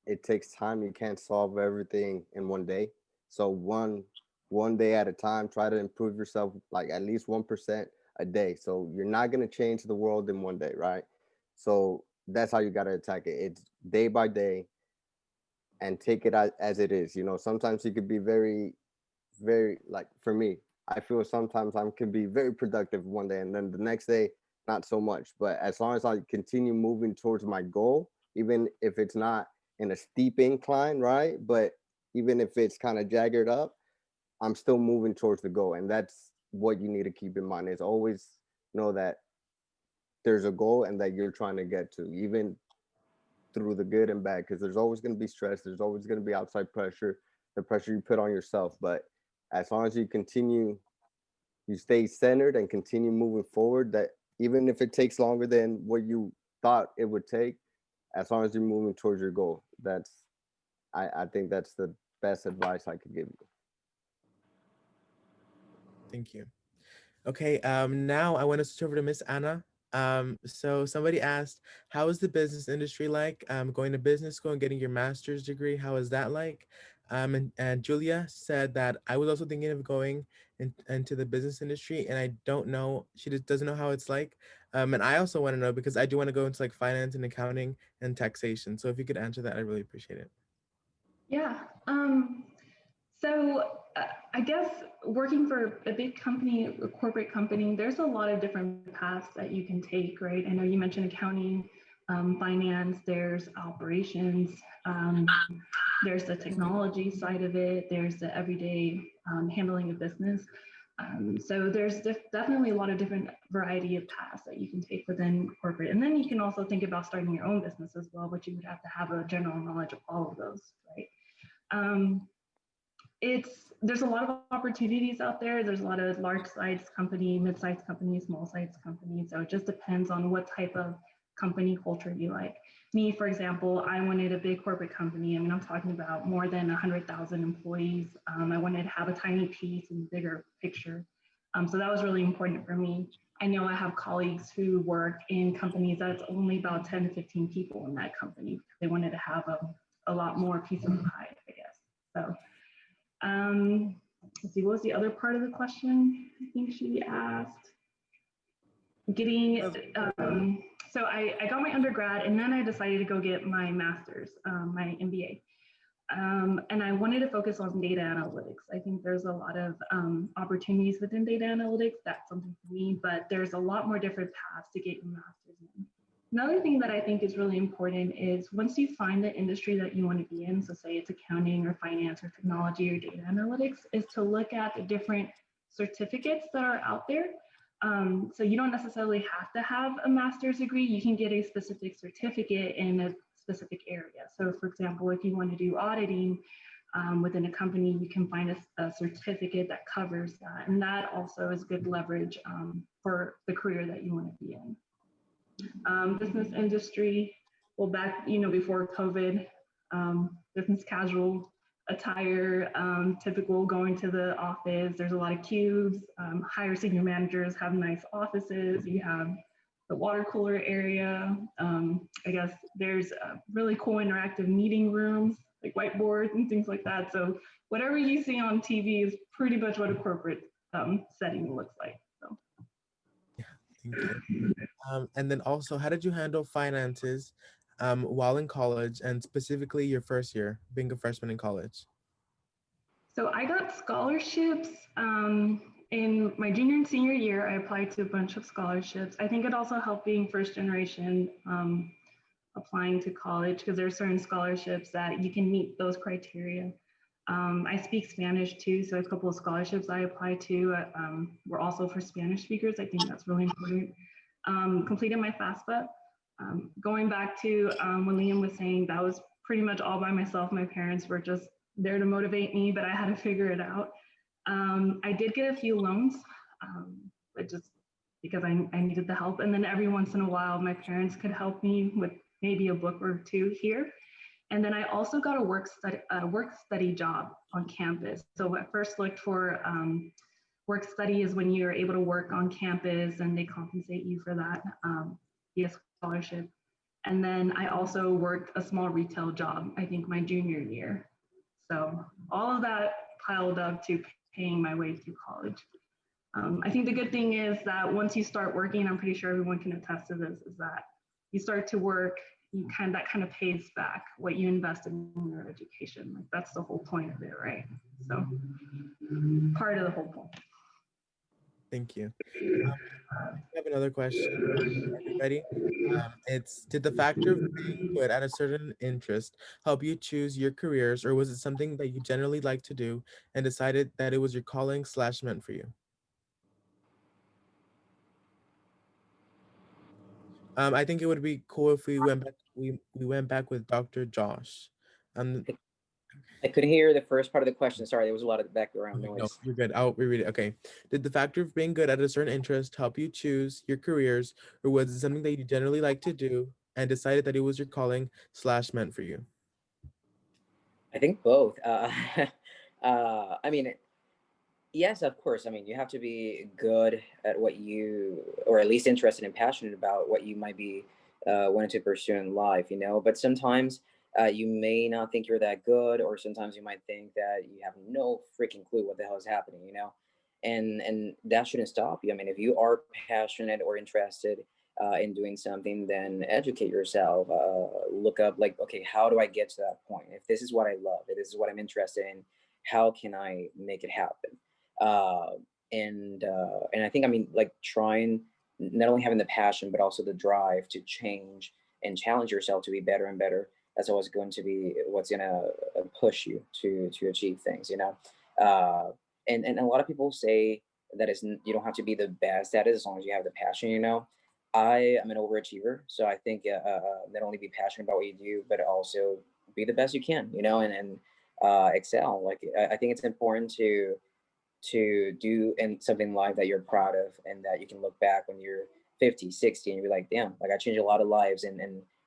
it takes time. You can't solve everything in one day. So one day at a time, try to improve yourself like at least 1% a day. So you're not gonna change the world in one day, right? So that's how you gotta attack it. It's day by day and take it as it is. You know, sometimes you could be very like for me, I feel sometimes I can be very productive one day and then the next day not so much. But as long as I continue moving towards my goal, even if it's not in a steep incline, right? But even if it's kind of jagged up, I'm still moving towards the goal. And that's what you need to keep in mind is always know that there's a goal and that you're trying to get to, even through the good and bad, because there's always going to be stress. There's always going to be outside pressure, the pressure you put on yourself. But as long as you stay centered and continue moving forward, that even if it takes longer than what you thought it would take, as long as you're moving towards your goal. I think that's the best advice I could give you. Thank you. Okay, now I want to switch over to Miss Anna. So somebody asked, how is the business industry like? Going to business school and getting your master's degree, how is that like? And Julia said that I was also thinking of going into the business industry, and I don't know, she just doesn't know how it's like. And I also want to know because I do want to go into like finance and accounting and taxation. So if you could answer that, I really appreciate it. Yeah. So I guess working for a big company, a corporate company, there's a lot of different paths that you can take, right? I know you mentioned accounting, finance, there's operations, there's the technology side of it, there's the everyday handling of business. So there's definitely a lot of different variety of paths that you can take within corporate. And then you can also think about starting your own business as well, but you would have to have a general knowledge of all of those, right? There's a lot of opportunities out there. There's a lot of large-sized company, mid-sized companies, small-sized companies. So it just depends on what type of company culture you like. Me, for example, I wanted a big corporate company. I mean, I'm talking about more than 100,000 employees. I wanted to have a tiny piece in the bigger picture. So that was really important for me. I know I have colleagues who work in companies that's only about 10 to 15 people in that company. They wanted to have a lot more piece of the pie, I guess. So. Let's see, what was the other part of the question? I think she asked so I got my undergrad and then I decided to go get my master's, my MBA. And I wanted to focus on data analytics. I think there's a lot of opportunities within data analytics. That's something for me, but there's a lot more different paths to get your master's in. Another thing that I think is really important is once you find the industry that you want to be in, so say it's accounting or finance or technology or data analytics, is to look at the different certificates that are out there. So you don't necessarily have to have a master's degree. You can get a specific certificate in a specific area. So for example, if you want to do auditing within a company, you can find a certificate that covers that. And that also is good leverage for the career that you want to be in. Business industry, well, back, before COVID, business casual attire, typical going to the office. There's a lot of cubes. Higher senior managers have nice offices. You have the water cooler area. I guess there's really cool interactive meeting rooms, like whiteboards and things like that. So whatever you see on TV is pretty much what a corporate setting looks like. So. Yeah, thank you. And then also, how did you handle finances while in college, and specifically your first year, being a freshman in college? So I got scholarships in my junior and senior year. I applied to a bunch of scholarships. I think it also helped being first generation applying to college, because there are certain scholarships that you can meet those criteria. I speak Spanish too, so a couple of scholarships I applied to were also for Spanish speakers. I think that's really important. Completed my FAFSA. Going back to when Liam was saying, that was pretty much all by myself. My parents were just there to motivate me, but I had to figure it out. I did get a few loans, but just because I needed the help. And then every once in a while, my parents could help me with maybe a book or two here. And then I also got a work study job on campus. So I first looked for work study is when you're able to work on campus and they compensate you for that via scholarship. And then I also worked a small retail job, I think my junior year. So all of that piled up to paying my way through college. I think the good thing is that once you start working, I'm pretty sure everyone can attest to this, is that you start to work, that kind of pays back what you invested in your education. Like that's the whole point of it, right? So part of the whole point. Thank you. I have another question. Everybody, it's, did the factor of being good at a certain interest help you choose your careers, or was it something that you generally like to do and decided that it was your calling / meant for you? I think it would be cool if we went back. We went back with Dr. Josh. I couldn't hear the first part of the question. Sorry, there was a lot of background noise. No, you're good. I'll reread it. Okay. Did the factor of being good at a certain interest help you choose your careers, or was it something that you generally like to do and decided that it was your calling / meant for you? I think both. I mean, yes, of course. I mean, you have to be good at what you, or at least interested and passionate about what you might be wanting to pursue in life, you know. But sometimes you may not think you're that good, or sometimes you might think that you have no freaking clue what the hell is happening, you know. And that shouldn't stop you. I mean, if you are passionate or interested in doing something, then educate yourself. Look up, like, okay, how do I get to that point? If this is what I love, if this is what I'm interested in, how can I make it happen? uh, and I think, I mean, like, trying, not only having the passion but also the drive to change and challenge yourself to be better and better. That's always going to be what's gonna push you to achieve things, you know. Uh, and a lot of people say that you don't have to be the best at it as long as you have the passion, you know. I am an overachiever, so I think not only be passionate about what you do, but also be the best you can, you know, and excel. Like, I think it's important to do in something in life that you're proud of and that you can look back when you're 50, 60, and you're like, damn, like, I changed a lot of lives, and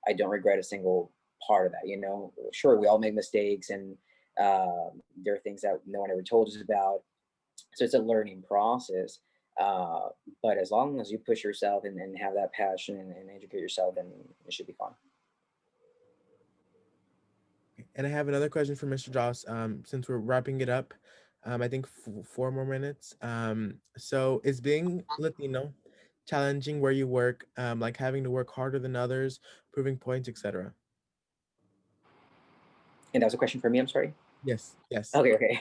I don't regret a single part of that, you know. Sure, we all make mistakes, and there are things that no one ever told us about, so it's a learning process. uh, but as long as you push yourself and have that passion and educate yourself, then it should be fun. And I have another question for Mr. Joss. Since we're wrapping it up, I think 4 more minutes. So is being Latino challenging where you work, like having to work harder than others, proving points, etc.? And that was a question for me, I'm sorry. Yes, yes. Okay, okay.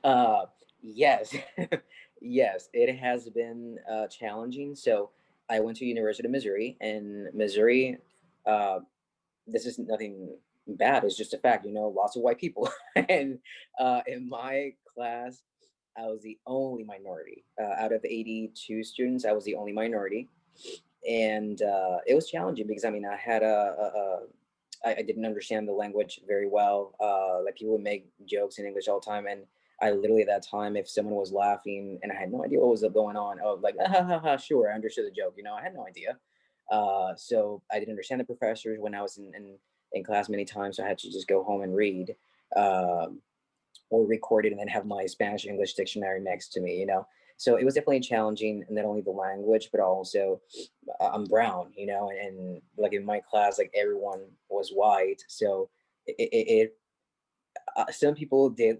uh, yes, yes, it has been challenging. So I went to University of Missouri, and Missouri, uh, this is nothing bad. It's just a fact, you know, lots of white people. And in my class, I was the only minority. Out of 82 students, I was the only minority. And it was challenging because, I mean, I had I didn't understand the language very well. Like, people would make jokes in English all the time, and I literally, at that time, if someone was laughing and I had no idea what was going on, I was like, ah, ha, ha, ha, sure, I understood the joke. You know, I had no idea. So I didn't understand the professors when I was in class many times. So I had to just go home and read, um, or record it and then have my Spanish English dictionary next to me, you know. So it was definitely challenging, not only the language, but also I'm brown, you know, and like, in my class, like, everyone was white. So some people did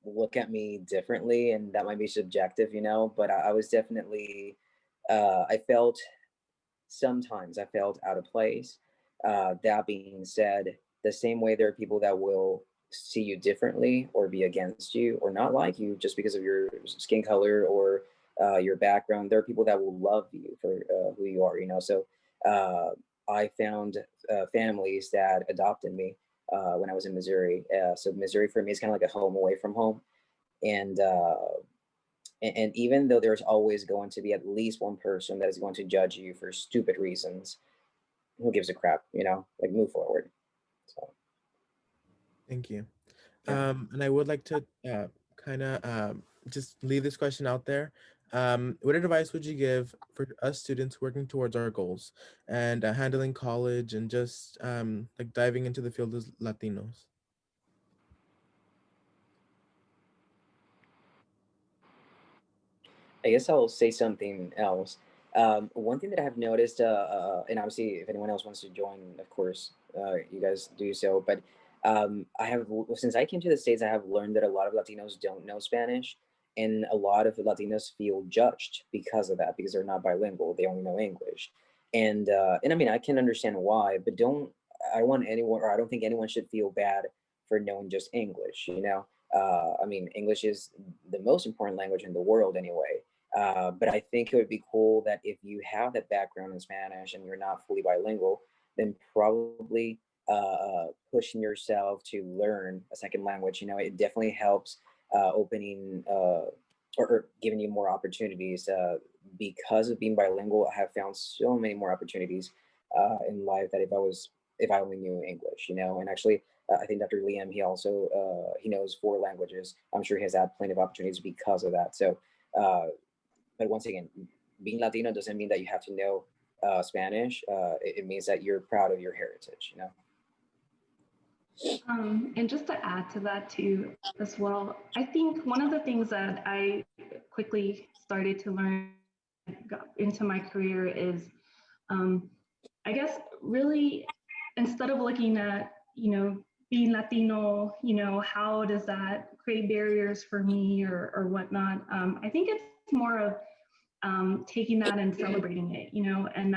look at me differently, and that might be subjective, you know, but I was definitely, I felt, sometimes I felt out of place. That being said, the same way there are people that will see you differently or be against you or not like you just because of your skin color or your background, there are people that will love you for who you are, you know. So uh, I found families that adopted me when I was in Missouri. So Missouri for me is kind of like a home away from home. And even though there's always going to be at least one person that is going to judge you for stupid reasons, who gives a crap, you know? Like, move forward. So Thank you. yeah. And I would like to kind of just leave this question out there. What advice would you give for us students working towards our goals and handling college and just like diving into the field as Latinos? I guess I'll say something else. One thing that I have noticed, and obviously, if anyone else wants to join, of course, you guys do so. But I have, since I came to the States, I have learned that a lot of Latinos don't know Spanish, and a lot of Latinos feel judged because of that, because they're not bilingual; they only know English. And I mean, I can understand why, but don't. I don't want anyone, or I don't think anyone should feel bad for knowing just English. You know, I mean, English is the most important language in the world anyway. But I think it would be cool that if you have that background in Spanish and you're not fully bilingual, then probably pushing yourself to learn a second language. You know, it definitely helps opening or giving you more opportunities. Because of being bilingual, I have found so many more opportunities in life that if I only knew English, you know. And actually, I think Dr. Liam, he also he knows 4 languages. I'm sure he has had plenty of opportunities because of that. So. But once again, being Latino doesn't mean that you have to know Spanish, it means that you're proud of your heritage, you know? And just to add to that too, as well, I think one of the things that I quickly started to learn got into my career is, I guess, really, instead of looking at, being Latino, how does that create barriers for me or whatnot? I think it's more of taking that and celebrating it, and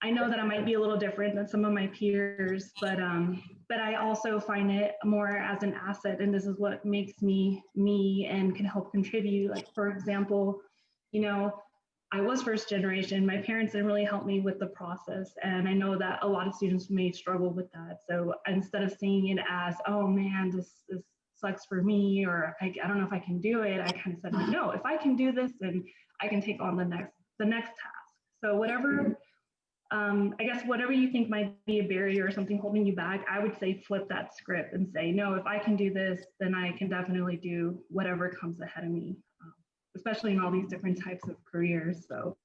I know that I might be a little different than some of my peers, but I also find it more as an asset, and this is what makes me me and can help contribute. Like, for example, you know, I was first generation. My parents didn't really help me with the process, and I know that a lot of students may struggle with that. So instead of seeing it as, oh man, this sucks for me, or I don't know if I can do it, I kind of said, no, if I can do this, then I can take on the next task. So whatever, I guess whatever you think might be a barrier or something holding you back, I would say flip that script and say, no, if I can do this, then I can definitely do whatever comes ahead of me, especially in all these different types of careers. So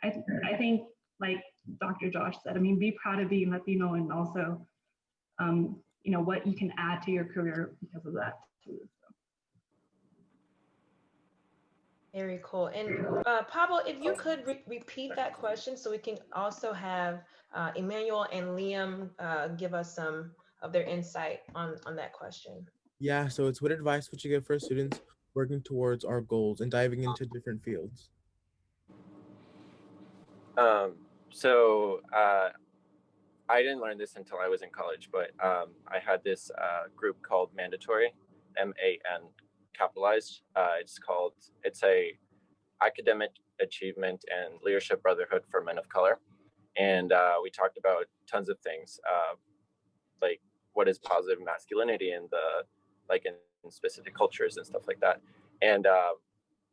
I think, like Dr. Josh said, I mean, be proud of being Latino, and also, what you can add to your career because of that too. Very cool. And Pablo, if you could repeat that question so we can also have Emmanuel and Liam give us some of their insight on that question. Yeah, so it's what advice would you give for students working towards our goals and diving into different fields? So I didn't learn this until I was in college, but I had this group called Mandatory, MAN capitalized. It's a academic achievement and leadership brotherhood for men of color. And we talked about tons of things, like what is positive masculinity in in specific cultures and stuff like that. And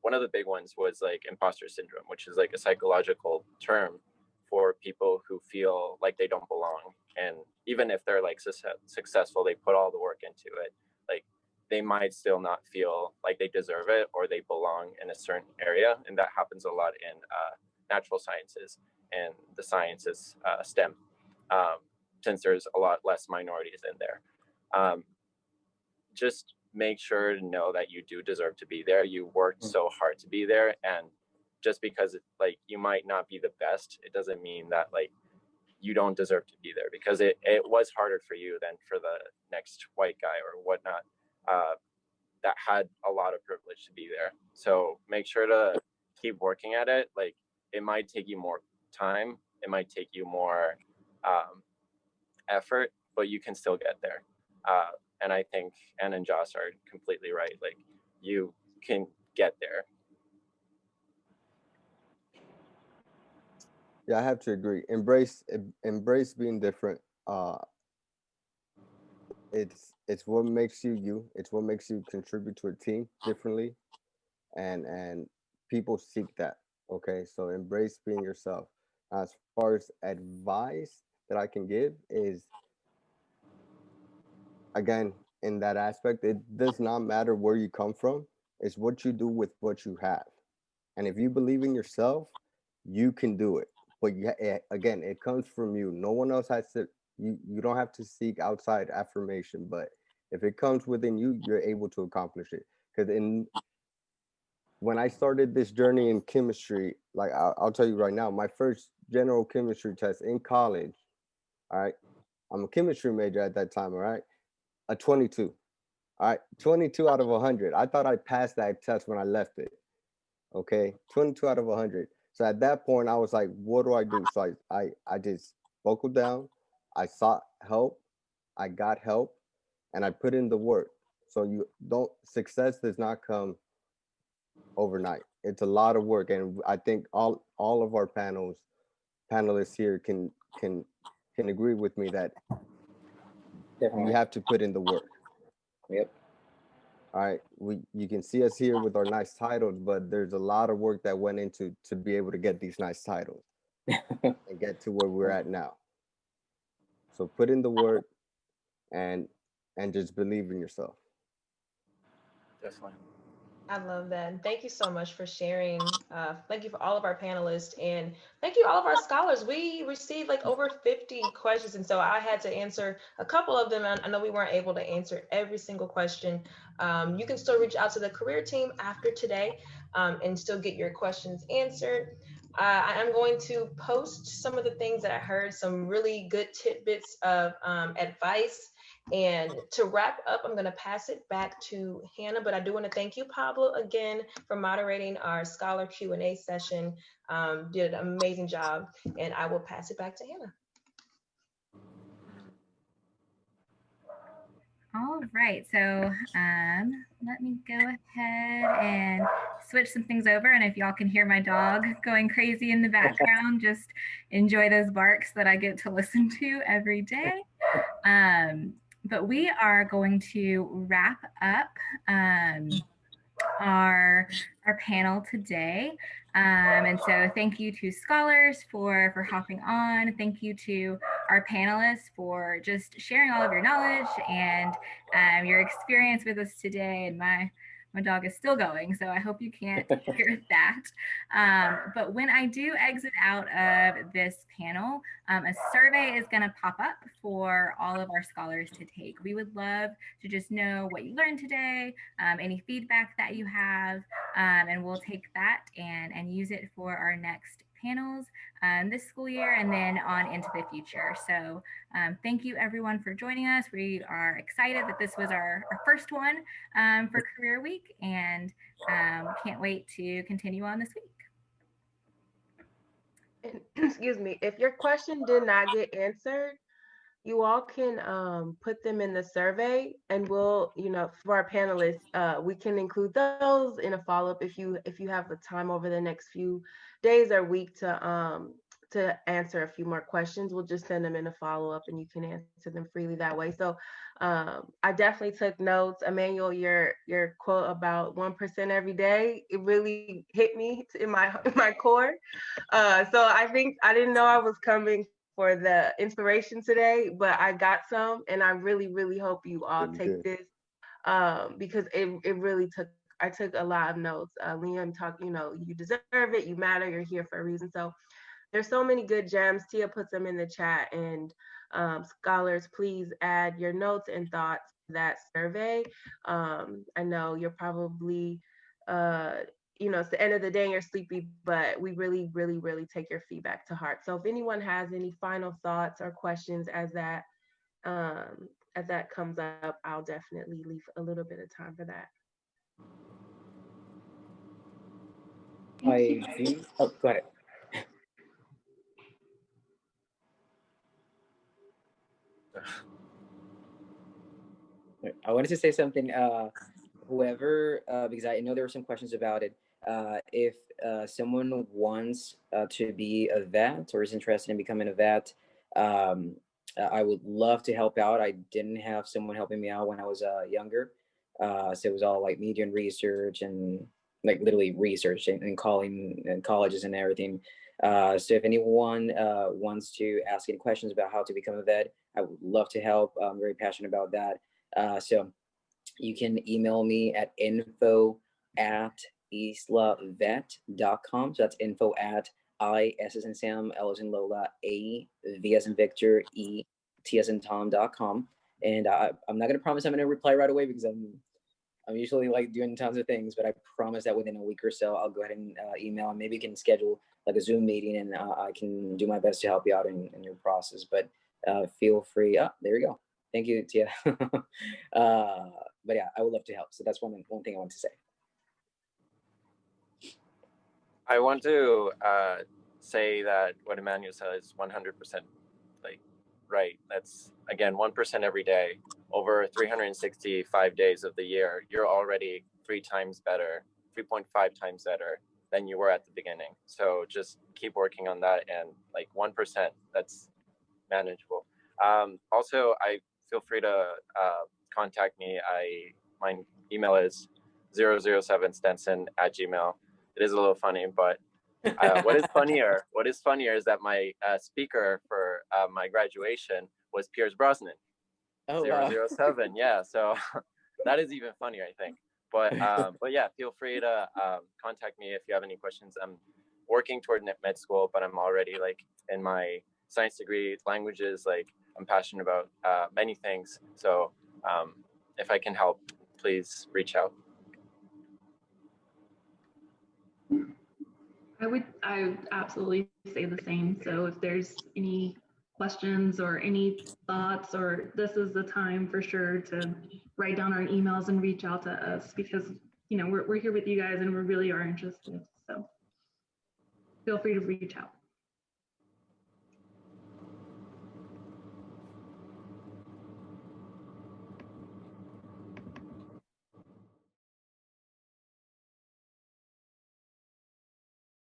one of the big ones was like imposter syndrome, which is like a psychological term for people who feel like they don't belong. And even if they're like successful, they put all the work into it, like they might still not feel like they deserve it or they belong in a certain area. And that happens a lot in natural sciences and the sciences, STEM, since there's a lot less minorities in there. Just make sure to know that you do deserve to be there. You worked so hard to be there, and just because you might not be the best, it doesn't mean that you don't deserve to be there, because it was harder for you than for the next white guy or whatnot that had a lot of privilege to be there. So make sure to keep working at it. Like, it might take you more time, it might take you more effort, but you can still get there. And I think Anna and Josh are completely right. Like, you can get there. Yeah, I have to agree. Embrace being different. It's what makes you you. It's what makes you contribute to a team differently, and people seek that. Okay, so embrace being yourself. As far as advice that I can give is, again, in that aspect, it does not matter where you come from. It's what you do with what you have. And if you believe in yourself, you can do it. But again, it comes from you. No one else has to, you don't have to seek outside affirmation. But if it comes within you, you're able to accomplish it. Because when I started this journey in chemistry, like I'll tell you right now, my first general chemistry test in college, all right, I'm a chemistry major at that time, all right, a 22. All right, 22 out of 100. I thought I passed that test when I left it. Okay, 22 out of 100. So at that point, I was like, what do I do? So I just buckled down. I sought help. I got help, and I put in the work. So success does not come overnight. It's a lot of work, and I think all of our panelists here can agree with me that Definitely. we have to put in the work. Yep. All right, you can see us here with our nice titles, but there's a lot of work that went into to be able to get these nice titles and get to where we're at now. So put in the work and just believe in yourself. Definitely. I love that. And thank you so much for sharing. Thank you for all of our panelists, and thank you all of our scholars. We received like over 50 questions, and so I had to answer a couple of them. I know we weren't able to answer every single question. You can still reach out to the career team after today and still get your questions answered. I am going to post some of the things that I heard, some really good tidbits of advice. And to wrap up, I'm going to pass it back to Hannah, but I do want to thank you, Pablo, again for moderating our scholar Q&A session. Did an amazing job, and I will pass it back to Hannah. All right, so let me go ahead and switch some things over. And if y'all can hear my dog going crazy in the background, just enjoy those barks that I get to listen to every day. But we are going to wrap up our panel today. And so thank you to scholars for hopping on. Thank you to our panelists for just sharing all of your knowledge and your experience with us today. And my dog is still going, so I hope you can't hear that. But when I do exit out of this panel, a survey is going to pop up for all of our scholars to take. We would love to just know what you learned today, any feedback that you have, and we'll take that and use it for our next panels this school year and then on into the future. So thank you everyone for joining us. We are excited that this was our first one for Career Week, and can't wait to continue on this week. And, excuse me, if your question did not get answered, you all can put them in the survey, and we'll, for our panelists, we can include those in a follow-up if you have the time over the next few days or week to answer a few more questions. We'll just send them in a follow-up, and you can answer them freely that way. So I definitely took notes. Emmanuel, your quote about 1% every day, it really hit me in my core. So I think I didn't know I was coming for the inspiration today, but I got some, and I really, really hope you all take this because it really I took a lot of notes. Liam talked, you deserve it, you matter, you're here for a reason. So there's so many good gems. Tia puts them in the chat, and scholars, please add your notes and thoughts to that survey. I know you're probably it's the end of the day and you're sleepy, but we really, really, really take your feedback to heart. So if anyone has any final thoughts or questions as that comes up, I'll definitely leave a little bit of time for that. I do. Oh, go ahead. I wanted to say something. Whoever, because I know there were some questions about it. If someone wants to be a vet or is interested in becoming a vet, I would love to help out. I didn't have someone helping me out when I was younger. So it was all like media and research and like literally research and calling and colleges and everything. So if anyone wants to ask any questions about how to become a vet, I would love to help. I'm very passionate about that. So you can email me at info@islavet.com. So that's info@I, S as in Sam, L as in Lola, A, V as in Victor, E, T as in Tom.com. And I'm not going to promise I'm going to reply right away because I'm usually like doing tons of things, but I promise that within a week or so, I'll go ahead and email, and maybe you can schedule like a Zoom meeting, and I can do my best to help you out in your process. But feel free. There you go. Thank you, Tia. But yeah, I would love to help. So that's one thing I want to say. I want to say that what Emmanuel said is 100% like right. That's again 1% every day over 365 days of the year. You're already 3.5 times better than you were at the beginning. So just keep working on that, and like 1%, that's manageable. Also, I feel free to contact me. My email is 007stenson@gmail.com. It is a little funny, but what is funnier is that my speaker for my graduation was Pierce Brosnan. Oh, 007. Wow. Yeah, so that is even funnier, I think. But yeah, feel free to contact me if you have any questions. I'm working toward med school, but I'm already like in my science degree, languages, like I'm passionate about many things. So if I can help, please reach out. I would absolutely say the same. So if there's any questions or any thoughts, or this is the time for sure to write down our emails and reach out to us, because we're here with you guys and we really are interested. So feel free to reach out.